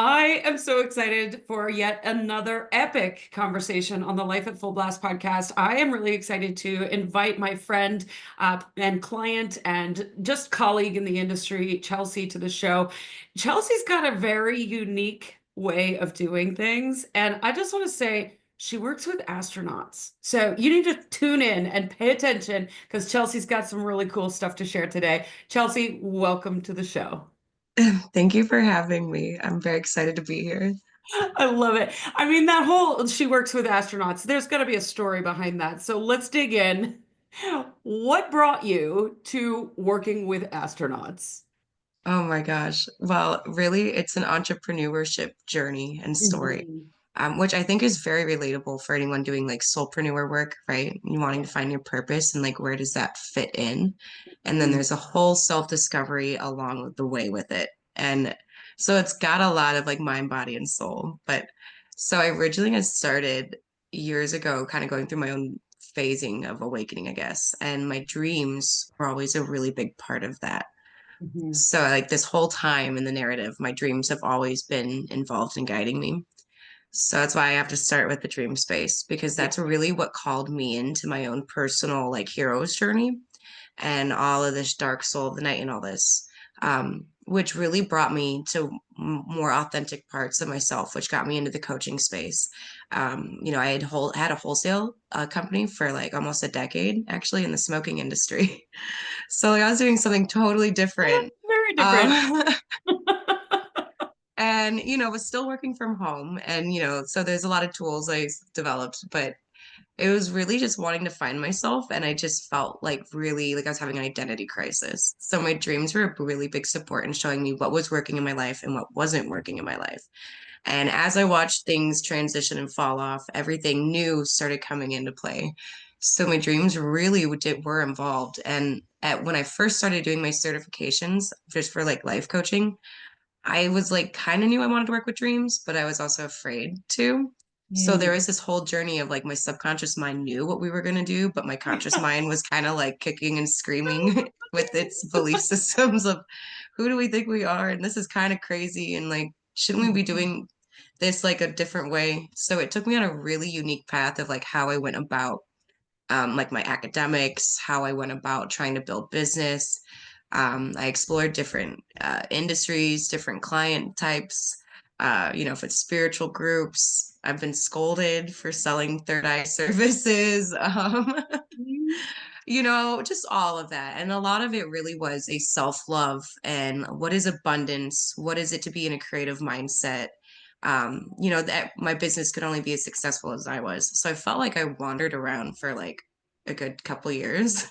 I am so excited for yet another epic conversation on the Life at Full Blast podcast. I am really excited to invite my friend and client and just colleague in the industry, Chelsey, to the show. Chelsey's got a very unique way of doing things. And I just want to say, she works with astronauts. So you need to tune in and pay attention because Chelsey's got some really cool stuff to share today. Chelsey, welcome to the show. Thank you for having me. I'm very excited to be here. I love it. I mean, that whole she works with astronauts, there's got to be a story behind that. So let's dig in. What brought you to working with astronauts? Oh my gosh. Well, really, it's an entrepreneurship journey and story, Mhm. which I think is very relatable for anyone doing like soulpreneur work, right? You wanting to find your purpose and like where does that fit in? And then Mhm. there's a whole self-discovery along with the way with it. And so it's got a lot of like mind, body, and soul. But so I originally had started years ago, kind of going through my own phasing of awakening, I guess. And my dreams were always a really big part of that. Mhm. So, like this whole time in the narrative, my dreams have always been involved in guiding me. So that's why I have to start with the dream space because Yeah. that's really what called me into my own personal like hero's journey and all of this dark soul of the night and all this, which really brought me to more authentic parts of myself, which got me into the coaching space. I had a wholesale company for like almost a decade, actually, in the smoking industry. So like I was doing something totally different. Very different. Um, and was still working from home and so there's a lot of tools I developed, but it was really just wanting to find myself, and I just felt like really like I was having an identity crisis. So my dreams were a really big support in showing me what was working in my life and what wasn't working in my life. And as I watched things transition and fall off, everything new started coming into play. So my dreams really were involved. And when I first started doing my certifications just for like life coaching, I was like kind of knew I wanted to work with dreams, but I was also afraid to. So there Mm. was this whole journey of like my subconscious mind knew what we were going to do, but my conscious mind was kind of like kicking and screaming with its belief systems of who do we think we are? And this is kind of crazy. And like, shouldn't we be doing this like a different way? So it took me on a really unique path of like how I went about like my academics, how I went about trying to build business. I explored different industries, different client types. If it's spiritual groups, I've been scolded for selling third eye services. Just all of that. And a lot of it really was a self-love and what is abundance? What is it to be in a creative mindset? That my business could only be as successful as I was. So I felt like I wandered around for like a good couple years.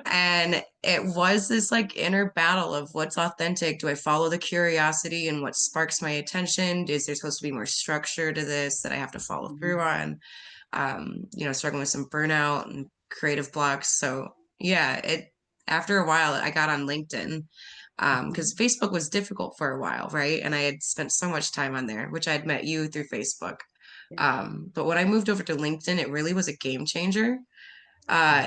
And it was this like inner battle of what's authentic. Do I follow the curiosity and what sparks my attention? Is there supposed to be more structure to this that I have to follow through on? Struggling with some burnout and creative blocks. So yeah, it after a while I got on LinkedIn because Facebook was difficult for a while, right? And I had spent so much time on there, which I'd met you through Facebook. But when I moved over to LinkedIn, it really was a game changer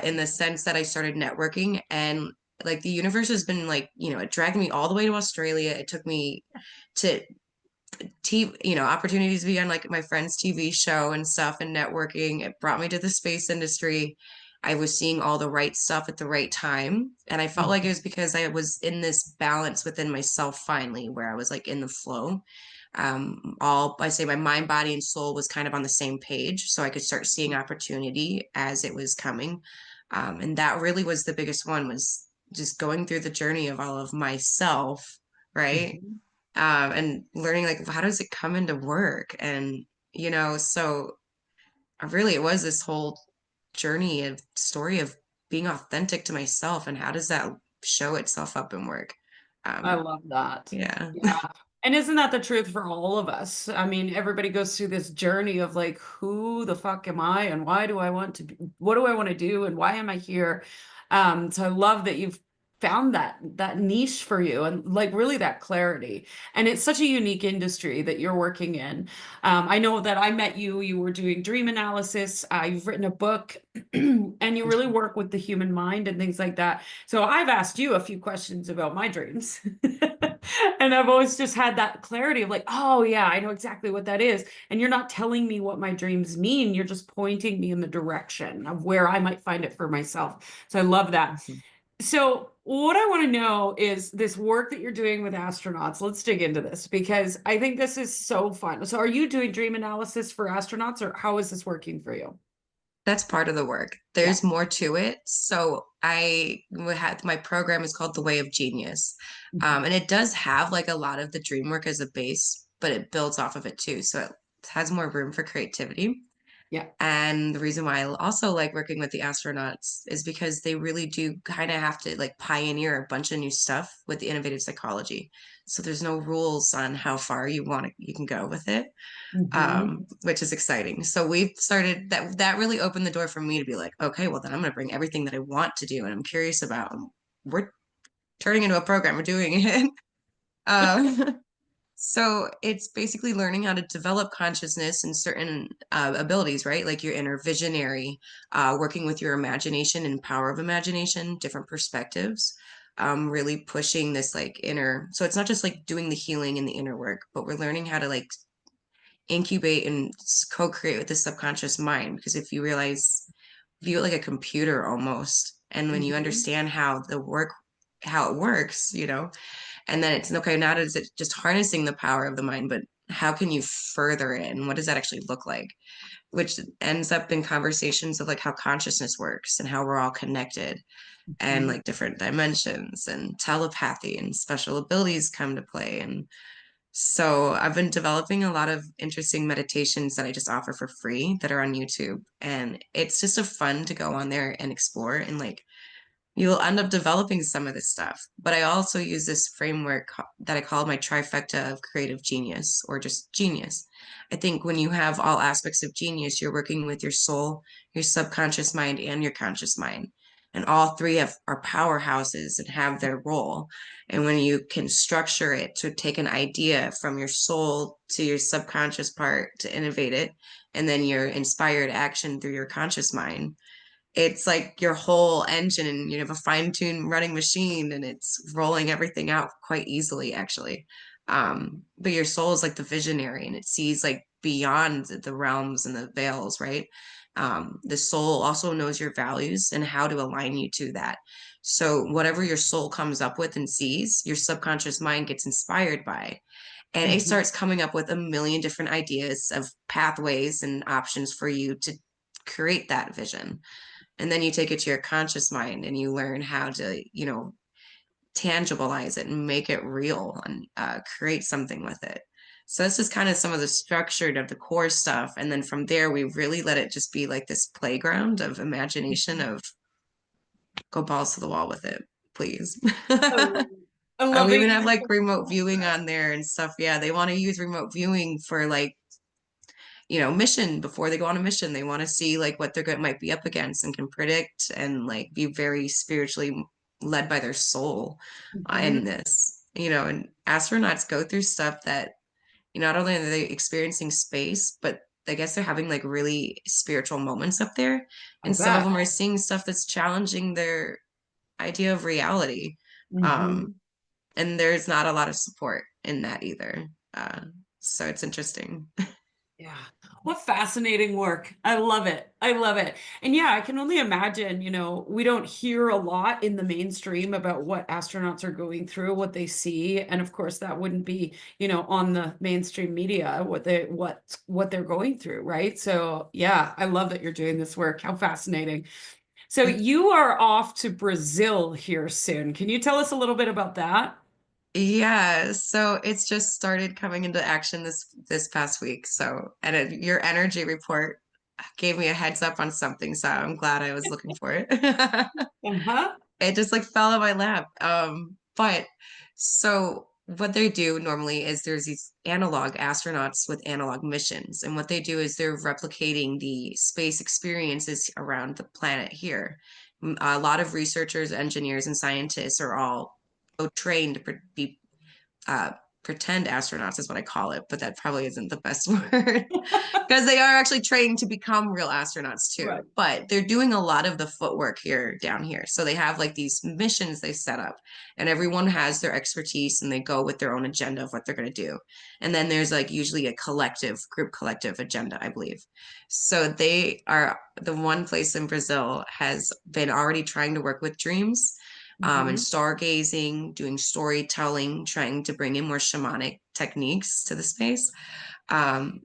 in the sense that I started networking and like the universe has been like, it dragged me all the way to Australia. It took me to opportunities to be on like my friend's TV show and stuff and networking. It brought me to the space industry. I was seeing all the right stuff at the right time. And I felt like it was because I was in this balance within myself finally, where I was like in the flow. All I say my mind, body, and soul was kind of on the same page. So I could start seeing opportunity as it was coming. And that really was the biggest one was just going through the journey of all of myself, right? Mhm. And learning like how does it come into work and so really it was this whole journey of story of being authentic to myself and how does that show itself up in work. I um love that. yeah. Yeah. And isn't that the truth for all of us? I mean, everybody goes through this journey of like, who the fuck am I and why do I want to be, what do I want to do and why am I here? So I love that you've found that niche for you and like really that clarity. And it's such a unique industry that you're working in. I know that I met you, you were doing dream analysis, you've written a book, and you really work with the human mind and things like that. So I've asked you a few questions about my dreams. And I've always just had that clarity of like, oh yeah, I know exactly what that is. And you're not telling me what my dreams mean. You're just pointing me in the direction of where I might find it for myself. So I love that. Mhm. So what I want to know is this work that you're doing with astronauts. Let's dig into this because I think this is so fun. So are you doing dream analysis for astronauts or how is this working for you? That's part of the work. Yeah. There's more to it. So had my program is called The Way of Genius. Mhm. And it does have like a lot of the dream work as a base, but it builds off of it too. So it has more room for creativity. Yeah. And the reason why I also like working with the astronauts is because they really do kind of have to like pioneer a bunch of new stuff with the innovative psychology. So there's no rules on how far you can go with it, Mhm. which is exciting. So we've started that really opened the door for me to be like, okay, well then I'm going to bring everything that I want to do and I'm curious about. And we're turning into a program. We're doing it. Um, so it's basically learning how to develop consciousness and certain abilities, right? Like your inner visionary, working with your imagination and power of imagination, different perspectives, really pushing this like inner. So it's not just like doing the healing and the inner work, but we're learning how to like incubate and co-create with the subconscious mind. Because if you realize, view it like a computer almost, and when you Mhm. understand how it works, and then it's okay, not is it just harnessing the power of the mind, but how can you further it and what does that actually look like? Which ends up in conversations of like how consciousness works and how we're all connected and Mhm. like different dimensions and telepathy and special abilities come to play. And so I've been developing a lot of interesting meditations that I just offer for free that are on YouTube. And it's just a fun to go on there and explore and like you'll end up developing some of this stuff. But I also use this framework that I call my trifecta of creative genius or just genius. I think when you have all aspects of genius, you're working with your soul, your subconscious mind, and your conscious mind. And all three are powerhouses and have their role. And when you can structure it to take an idea from your soul to your subconscious part to innovate it, and then your inspired action through your conscious mind, it's like your whole engine and you have a fine-tuned running machine and it's rolling everything out quite easily actually. But your soul is like the visionary and it sees like beyond the realms and the veils, right? The soul also knows your values and how to align you to that. So whatever your soul comes up with and sees, your subconscious mind gets inspired by, and it Mhm. starts coming up with a million different ideas of pathways and options for you to create that vision. And then you take it to your conscious mind and you learn how to tangibilize it and make it real and create something with it. So this is kind of some of the structured of the core stuff, and then from there we really let it just be like this playground of imagination of go balls to the wall with it, please. I love it. I We love it. even have like remote viewing on there and stuff. Yeah, they want to use remote viewing for like mission before they go on a mission. They want to see like what they're might be up against and can predict and like be very spiritually led by their soul in Mhm. this. And astronauts go through stuff that not only are they experiencing space, but I guess they're having like really spiritual moments up there. I And some of bet. them are seeing stuff that's challenging their idea of reality. Um, Mhm. and there's not a lot of support in that either. So it's interesting. Yeah. What fascinating work. I love it. I love it. And yeah, I can only imagine, we don't hear a lot in the mainstream about what astronauts are going through, what they see. And of course, that wouldn't be, on the mainstream media, what they're going through, right? So yeah, I love that you're doing this work. How fascinating. So you are off to Brazil here soon. Can you tell us a little bit about that? Yeah, so it's just started coming into action this past week. So, and your energy report gave me a heads up on something, so I'm glad I was looking for it. Uh-huh. It just like fell in my lap. But so what they do normally is there's these analog astronauts with analog missions, and what they do is they're replicating the space experiences around the planet here. A lot of researchers, engineers, and scientists are all so trained to be pretend astronauts is what I call it, but that probably isn't the best word because they are actually trained to become real astronauts too. Right. But they're doing a lot of the footwork here down here. So they have like these missions they set up, and everyone has their expertise and they go with their own agenda of what they're going to do. And then there's like usually a group collective agenda, I believe. So they are the one place in Brazil has been already trying to work with dreams and Mhm. stargazing, doing storytelling, trying to bring in more shamanic techniques to the space.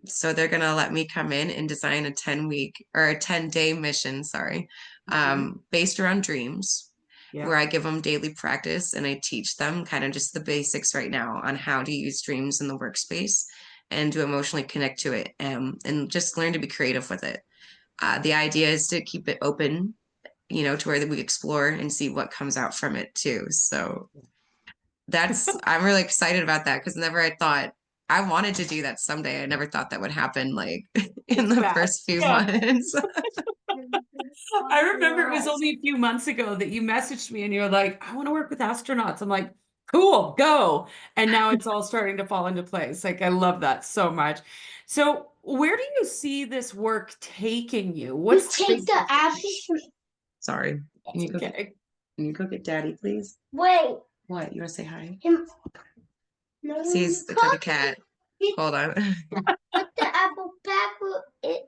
So they're gonna let me come in and design a 10-week or a 10-day mission, sorry, Mhm. based around dreams, Yeah. where I give them daily practice and I teach them kind of just the basics right now on how to use dreams in the workspace and to emotionally connect to it and just learn to be creative with it. The idea is to keep it open, to where we explore and see what comes out from it too. So I'm really excited about that because never I thought I wanted to do that someday. I never thought that would happen like in It's the first fast. few Yeah. months. I remember it was only a few months ago that you messaged me and you were like, I want to work with astronauts. I'm like, cool, go. And now it's all starting to fall into place. Like, I love that so much. So, where do you see this work taking you? What's the take big the vision? apple. Sorry. That's okay. Can you go get daddy, please? Wait. What? You want to say hi? Him. No. See, he's like a cat. Hold on. Put the apple back. It.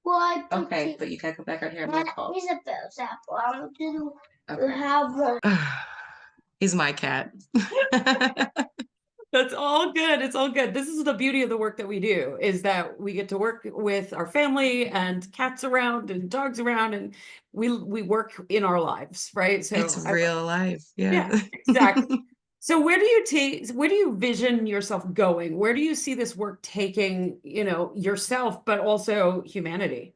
Why? Okay, but you gotta go back out here. I'm gonna call. Isabel's apple. I want to Okay. have one. He's my cat. That's all good. It's all good. This is the beauty of the work that we do is that we get to work with our family and cats around and dogs around and we work in our lives, right? It's So real life. yeah, Yeah. exactly. So where do you vision yourself going? Where do you see this work taking, yourself, but also humanity?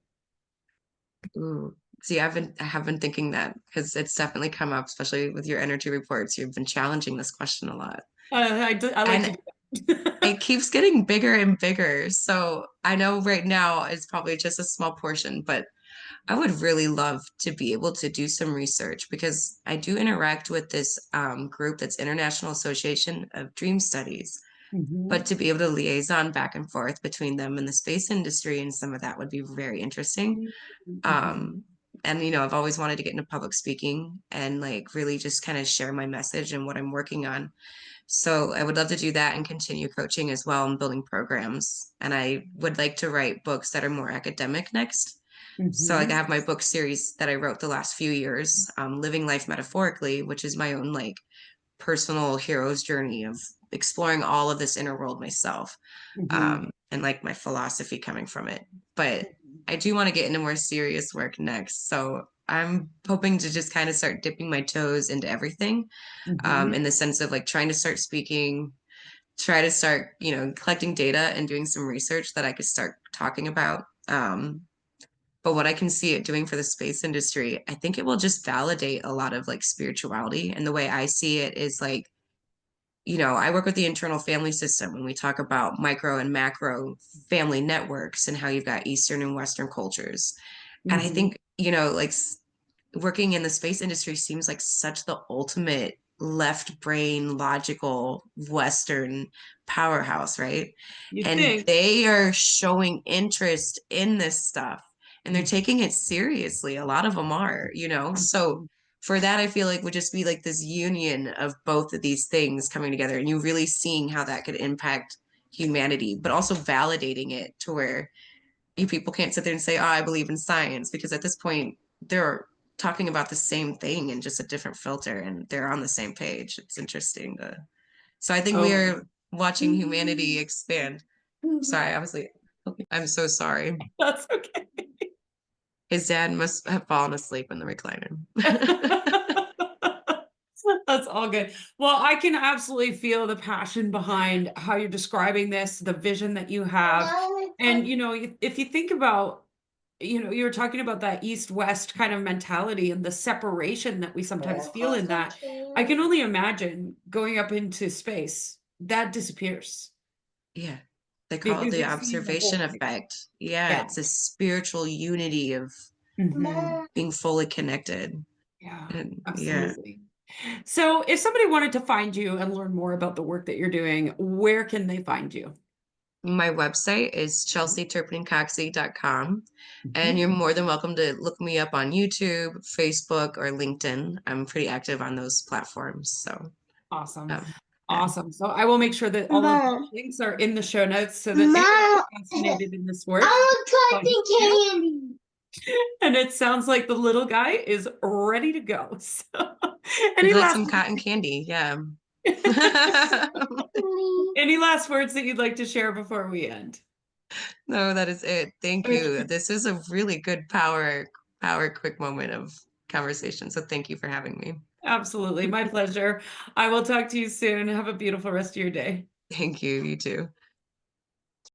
Ooh. See, I have been thinking that because it's definitely come up, especially with your energy reports. You've been challenging this question a lot. I like to And do that. it keeps getting bigger and bigger. So I know right now it's probably just a small portion, but I would really love to be able to do some research because I do interact with this group that's International Association of Dream Studies. But Mhm. to be able to liaison back and forth between them and the space industry and some of that would be very interesting. Mhm. Um, and I've always wanted to get into public speaking and like really just kind of share my message and what I'm working on. So I would love to do that and continue coaching as well and building programs. And I would like to write books that are more academic next. So like I Mhm. have my book series that I wrote the last few years, Living Life Metaphorically, which is my own like personal hero's journey of exploring all of this inner world myself, Mhm. and like my philosophy coming from it. But I do want to get into more serious work next. So I'm hoping to just kind of start dipping my toes into everything, Mhm. in the sense of like trying to start speaking, try to start, collecting data and doing some research that I could start talking about. But what I can see it doing for the space industry, I think it will just validate a lot of like spirituality. And the way I see it is like, I work with the internal family system when we talk about micro and macro family networks and how you've got Eastern and Western cultures. And I Mhm. think, like working in the space industry seems like such the ultimate left brain logical Western powerhouse, right? You'd And think. they are showing interest in this stuff and they're Mhm. taking it seriously. A lot of them are, so for that I feel like would just be like this union of both of these things coming together and you really seeing how that could impact humanity but also validating it to where you people can't sit there and say, oh, I believe in science, because at this point they're talking about the same thing in just a different filter and they're on the same page. It's interesting so I think we Oh, are watching humanity expand. Sorry, obviously. Okay. I'm so sorry. that's okay. His dad must have fallen asleep in the recliner. That's all good. Well, I can absolutely feel the passion behind how you're describing this, the vision that you have. And, if you think about, you were talking about that East-West kind of mentality and the separation that we sometimes feel in that. I can only imagine going up into space, that disappears Yeah. They call it because the you're seeing the whole observation thing. effect. Yeah, Yeah. it's a spiritual unity of Mhm. being fully connected. Yeah, And yeah. absolutely. So if somebody wanted to find you and learn more about the work that you're doing, where can they find you? My website is chelseaturpeningcoxsey.com, and Mhm. you're more than welcome to look me up on YouTube, Facebook, or LinkedIn. I'm pretty active on those platforms. So, Awesome. yeah. Awesome. So I will make sure that all of the Mom, links are in the show notes so that anyone Mom, who's fascinated in this work, I want finds you. candy. And it sounds like the little guy is ready to go. So Would any you like last some cotton candy? Yeah. any last words that you'd like to share before we end? No, that is it. Thank you. Okay. This is a really good power quick moment of conversation. So thank you for having me. Absolutely. My pleasure. I will talk to you soon. Have a beautiful rest of your day. Thank you. You too.